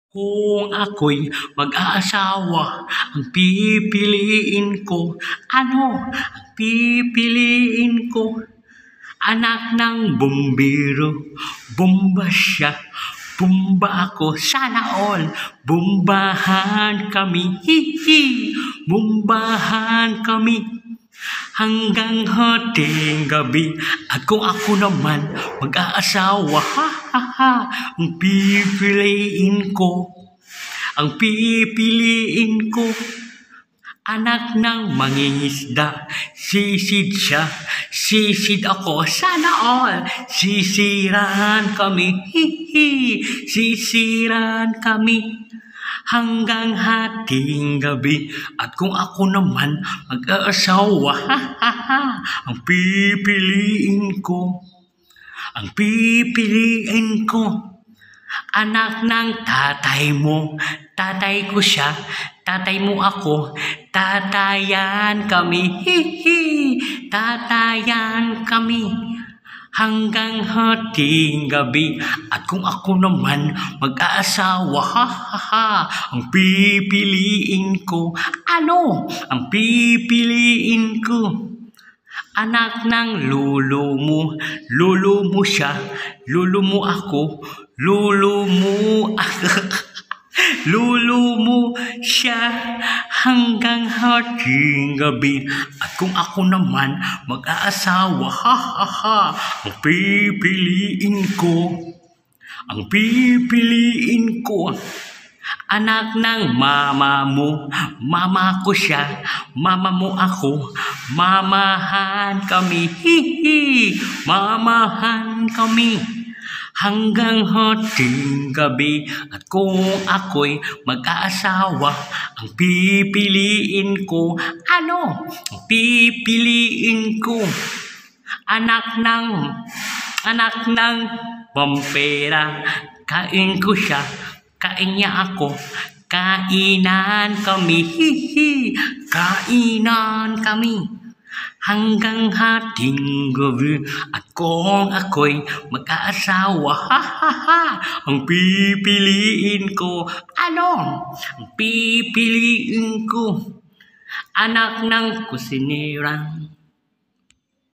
Kung ako'y mag-aasawa, ang pipiliin ko, ano ang pipiliin ko? Anak ng bumbiro, bomba siya, bomba ako, sana all. Bombahan kami, hihi, bombahan kami. Hanggang hating gabi, at kung ako naman mag-aasawa, ha ha ha, ang pipiliin ko, anak ng mangingisda, sisid siya, sisid ako, sana all. Sisiran kami, hihi, sisiran kami. Hanggang hating gabi, at kung ako naman mag-aasawa, ha ha ha, ang pipiliin ko, anak ng tatay mo, tatay ko siya, tatay mo ako, tatayan kami, hihi, tatayan kami. Hanggang hating gabi, at kung ako naman mag-aasawa, ha ha ha, ang pipiliin ko, ano ang pipiliin ko? Anak ng lolo mo siya, lolo mo ako, lolo mo siya, hanggang hating gabi, at kung ako naman mag-aasawa, ha ha ha, ang pipiliin ko, anak ng mama mo, mama ko siya, mama mo ako, mamahan kami, hihi, mamahan kami. Hanggang hating gabi, at kung ako'y mag-aasawa, ang pipiliin ko, ano ang pipiliin ko? Anak ng vampira, kain ko siya, kain niya ako, kainan kami, hihi, kainan kami. Hanggang hating gabi, at kung ako'y mag-aasawa, ha ha ha, ang pipiliin ko, ano ang pipiliin ko? Anak ng kusinera,